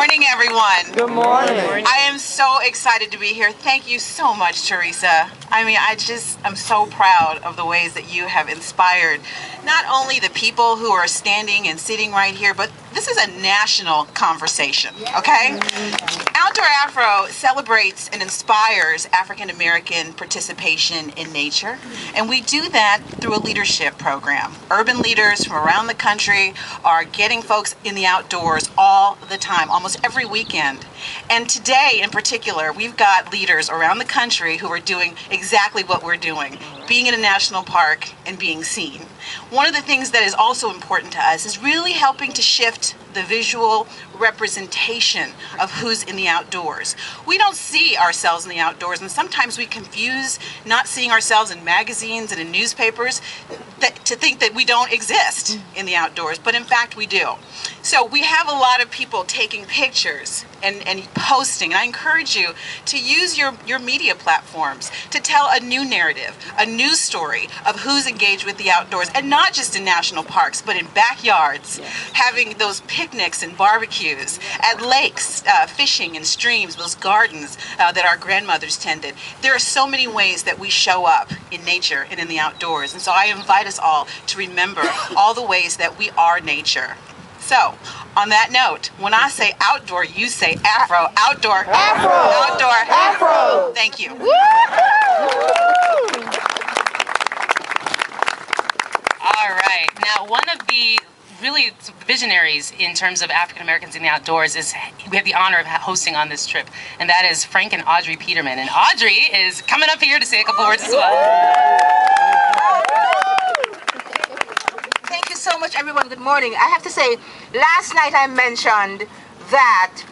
morning, everyone. Good morning. I am so excited to be here. Thank you so much, Teresa. I mean, I'm so proud of the ways that you have inspired not only the people who are standing and sitting right here, but this is a national conversation, okay? Outdoor Afro celebrates and inspires African American participation in nature, and we do that through a leadership program. Urban leaders from around the country are getting folks in the outdoors all the time, almost every weekend. And today in particular, we've got leaders around the country who are doing exactly what we're doing, being in a national park and being seen. One of the things that is also important to us is really helping to shift the visual representation of who's in the outdoors. We don't see ourselves in the outdoors, and sometimes we confuse not seeing ourselves in magazines and in newspapers to think that we don't exist in the outdoors, but in fact we do. So we have a lot of people taking pictures and posting, and I encourage you to use your media platforms to tell a new narrative, a news story of who's engaged with the outdoors, and not just in national parks, but in backyards, having those picnics and barbecues, at lakes, fishing in streams, those gardens that our grandmothers tended. There are so many ways that we show up in nature and in the outdoors, and so I invite us all to remember all the ways that we are nature. So, on that note, when I say outdoor, you say Afro. Outdoor. Afro. Outdoor. Afro. Thank you. All right. Now, one of the really visionaries in terms of African Americans in the outdoors is we have the honor of hosting on this trip, and that is Frank and Audrey Peterman. And Audrey is coming up here to say a couple words as well. Thank you so much, everyone. Good morning. I have to say, last night I mentioned that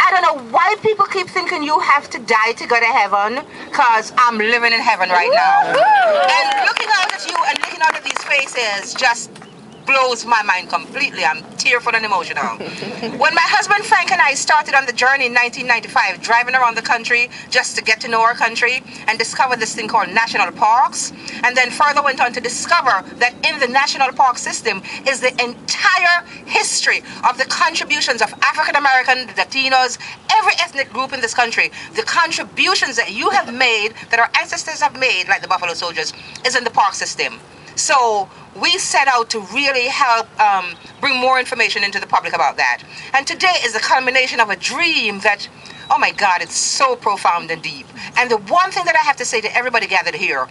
I don't know why people keep thinking you have to die to go to heaven, because I'm living in heaven right now. And looking out at you and looking out at these faces just blows my mind completely. I'm tearful and emotional. When my husband Frank and I started on the journey in 1995, driving around the country just to get to know our country and discover this thing called national parks, and then further went on to discover that in the national park system is the entire history of the contributions of African American, Latinos, every ethnic group in this country. The contributions that you have made, that our ancestors have made, like the Buffalo Soldiers, is in the park system. So we set out to really help bring more information into the public about that. And today is the culmination of a dream that, oh my God, it's so profound and deep. And the one thing that I have to say to everybody gathered here,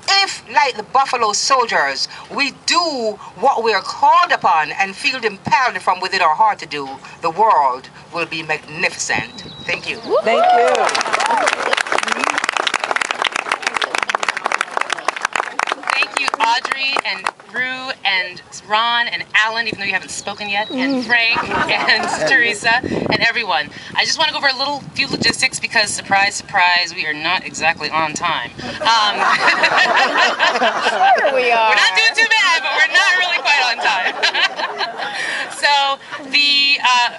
if, like the Buffalo Soldiers, we do what we are called upon and feel impelled from within our heart to do, the world will be magnificent. Thank you. Thank you. Thank you, Audrey and Rue and Ron and Alan, even though you haven't spoken yet, and Frank and Teresa and everyone. I just want to go over a few logistics because, surprise, surprise, we are not exactly on time. Sure we are. We're not doing too bad, but we're not really quite on time. So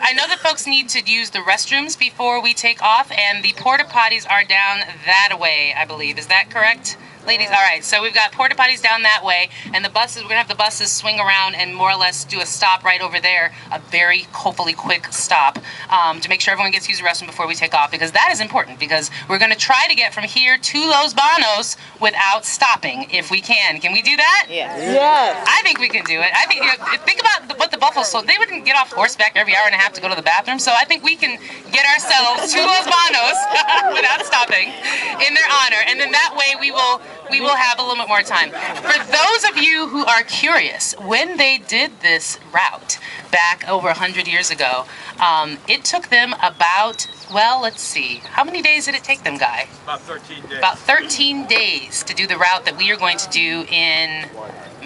I know that folks need to use the restrooms before we take off, and the porta potties are down that way, I believe. Is that correct? Ladies, all right, so we've got porta potties down that way, and the buses, we're gonna have the buses swing around and more or less do a stop right over there, a very hopefully quick stop, to make sure everyone gets to use the restroom before we take off, because that is important, because we're gonna try to get from here to Los Banos without stopping, if we can. Can we do that? Yes. Yes. I think we can do it. I think, think about what the Buffalo Soldiers, they wouldn't get off horseback every hour and a half to go to the bathroom, so I think we can get ourselves to Los Banos without stopping in their honor, and then that way we will have a little bit more time. For those of you who are curious, when they did this route back over 100 years ago, it took them about, well, let's see, how many days did it take them, Guy? About 13 days. About 13 days to do the route that we are going to do in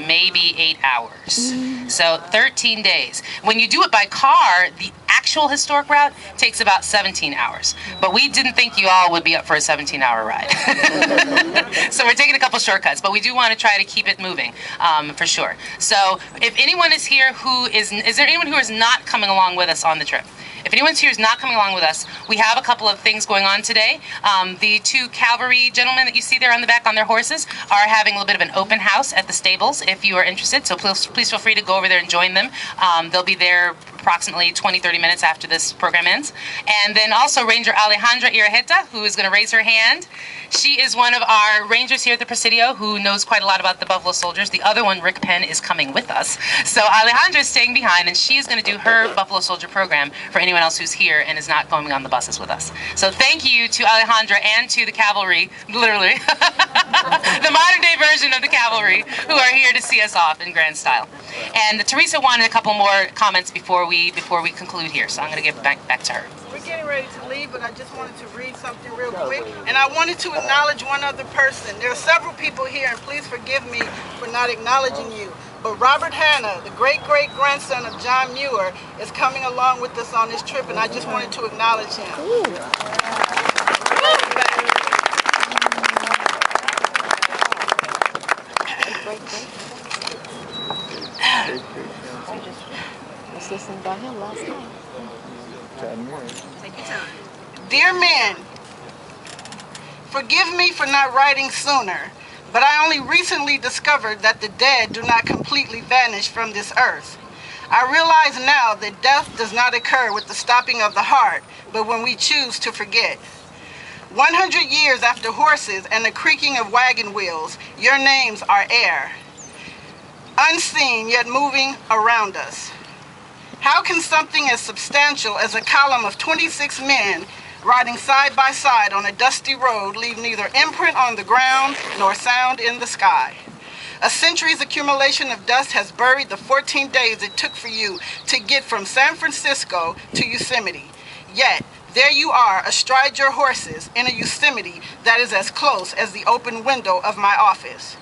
maybe 8 hours. So 13 days. When you do it by car, the actual historic route takes about 17 hours. But we didn't think you all would be up for a 17-hour ride. So we're taking a couple shortcuts, but we do want to try to keep it moving, for sure. So if anyone is here who is there anyone who is not coming along with us on the trip? If anyone's here who's not coming along with us, we have a couple of things going on today. The two cavalry gentlemen that you see there on the back on their horses are having a little bit of an open house at the stables if you are interested. So please feel free to go over there and join them. They'll be there approximately 20-30 minutes after this program ends. And then also Ranger Alejandra Iraheta, who is going to raise her hand. She is one of our rangers here at the Presidio who knows quite a lot about the Buffalo Soldiers. The other one, Rick Penn, is coming with us. So Alejandra is staying behind, and she is going to do her Buffalo Soldier program for anyone else who's here and is not going on the buses with us. So thank you to Alejandra and to the cavalry, literally, the modern day version of the cavalry, who are here to see us off in grand style. And Teresa wanted a couple more comments before we conclude here, so I'm going to give it back to her. We're getting ready to leave, but I just wanted to read something real quick. And I wanted to acknowledge one other person. There are several people here, and please forgive me for not acknowledging you. But Robert Hanna, the great-great-grandson of John Muir, is coming along with us on this trip, and I just wanted to acknowledge him. Let's listen about him last night. Take your time. Dear men, forgive me for not writing sooner, but I only recently discovered that the dead do not completely vanish from this earth. I realize now that death does not occur with the stopping of the heart, but when we choose to forget. 100 years after horses and the creaking of wagon wheels, your names are air, unseen yet moving around us. How can something as substantial as a column of 26 men riding side by side on a dusty road leave neither imprint on the ground nor sound in the sky? A century's accumulation of dust has buried the 14 days it took for you to get from San Francisco to Yosemite. Yet, there you are astride your horses in a Yosemite that is as close as the open window of my office.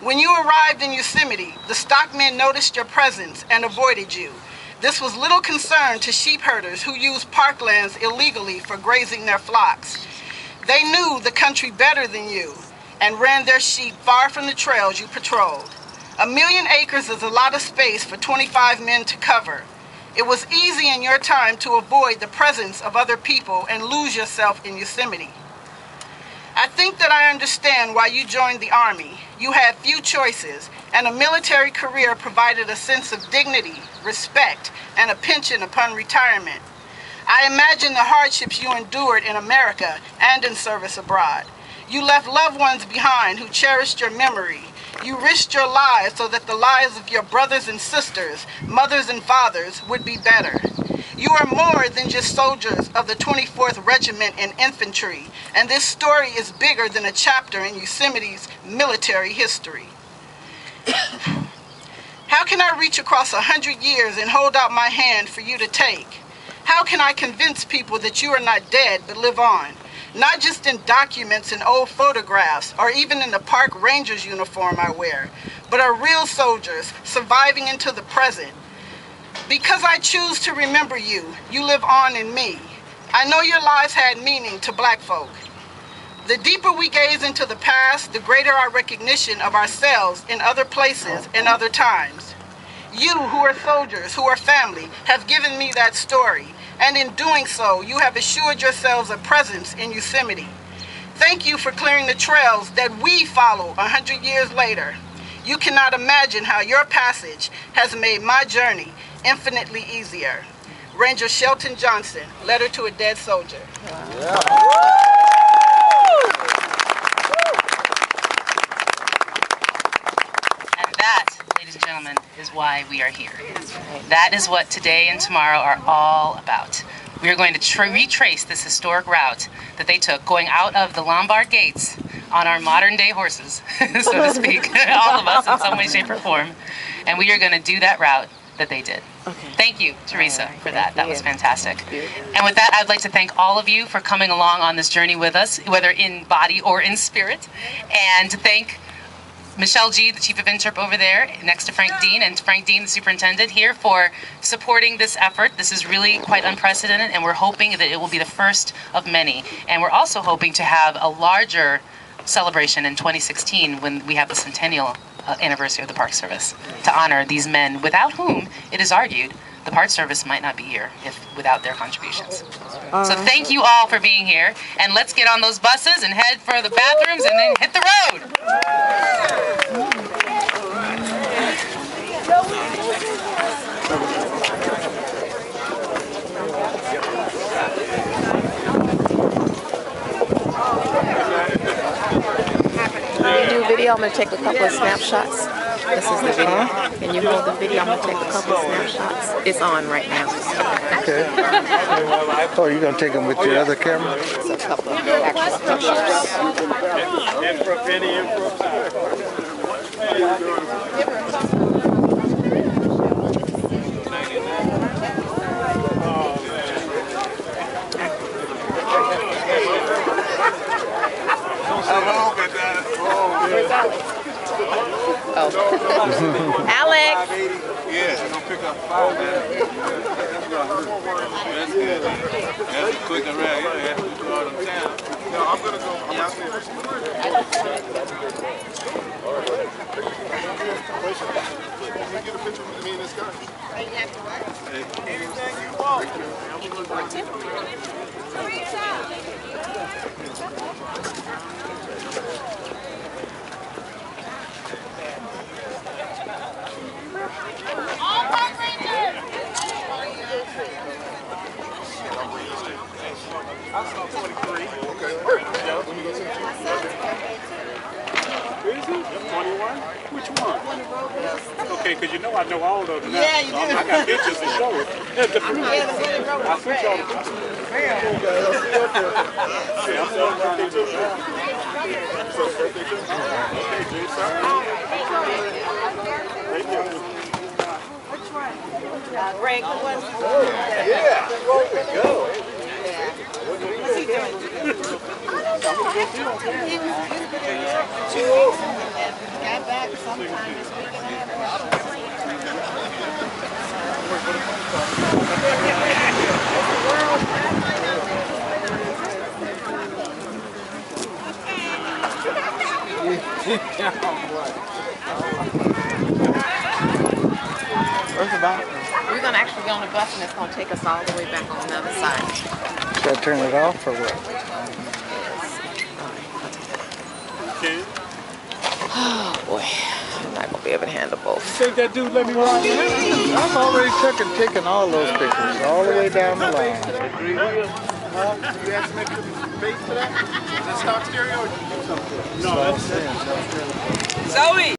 When you arrived in Yosemite, the stockmen noticed your presence and avoided you. This was little concern to sheep herders who used parklands illegally for grazing their flocks. They knew the country better than you and ran their sheep far from the trails you patrolled. 1 million acres is a lot of space for 25 men to cover. It was easy in your time to avoid the presence of other people and lose yourself in Yosemite. I think that I understand why you joined the Army. You had few choices, and a military career provided a sense of dignity, respect, and a pension upon retirement. I imagine the hardships you endured in America and in service abroad. You left loved ones behind who cherished your memory. You risked your lives so that the lives of your brothers and sisters, mothers and fathers, would be better. You are more than just soldiers of the 24th Regiment in Infantry, and this story is bigger than a chapter in Yosemite's military history. How can I reach across 100 years and hold out my hand for you to take? How can I convince people that you are not dead but live on? Not just in documents and old photographs, or even in the park ranger's uniform I wear, but are real soldiers surviving into the present. Because I choose to remember you, you live on in me. I know your lives had meaning to black folk. The deeper we gaze into the past, the greater our recognition of ourselves in other places and other times. You who are soldiers, who are family, have given me that story, and in doing so, you have assured yourselves a presence in Yosemite. Thank you for clearing the trails that we follow 100 years later. You cannot imagine how your passage has made my journey infinitely easier. Ranger Shelton Johnson, Letter to a Dead Soldier. And that, ladies and gentlemen, is why we are here. That is what today and tomorrow are all about. We are going to retrace this historic route that they took, going out of the Lombard gates on our modern day horses, so to speak, all of us in some way, shape, or form. And we are going to do that route that they did. Okay. Thank you, Teresa, for that. That was Yeah. fantastic. And with that, I'd like to thank all of you for coming along on this journey with us, whether in body or in spirit. And to thank Michelle G., the Chief of Interp over there, next to Frank Dean, and Frank Dean, the Superintendent, here for supporting this effort. This is really quite unprecedented, and we're hoping that it will be the first of many. And we're also hoping to have a larger celebration in 2016 when we have the centennial anniversary of the Park Service to honor these men without whom, it is argued, the Park Service might not be here without their contributions. So thank you all for being here, and let's get on those buses and head for the bathrooms and then hit the road. video? I'm going to take a couple of snapshots. This is the video. Can you hold the video? I'm going to take a couple of snapshots. It's on right now. Okay. Oh, you're going to take them with your other camera? It's a couple of actual pictures. In for a penny, in for a pound. Oh. Alex! Yeah, I'm gonna pick up 5 man. That's good. That's quick and rare. Yeah, that's what you all in town. No, I'm gonna go. Yeah. Can we get a picture with me and this guy? Anything you want. I saw 23. Okay. Let me go see you. Where is he? 21? Which one? Okay, because you know I know all of them now. Yeah, you do. I got pictures to show it. The proof. I sent y'all the pictures. Yeah, I'm sorry. Birthday too. Birthday too. Okay, Jason. Thank you. Which one? Greg, the one. Yeah, there we go. What's he doing? Got back sometime this week and a half. We're going to actually go on a bus and it's going to take us all the way back on the other side. Should I turn it off or what? Oh boy, I'm not going to be able to handle both. Think that dude let me ride the I've already taken all those pictures all the way down the line. You asked me to bait for that? Is that stock stereo or did you do something? No, that's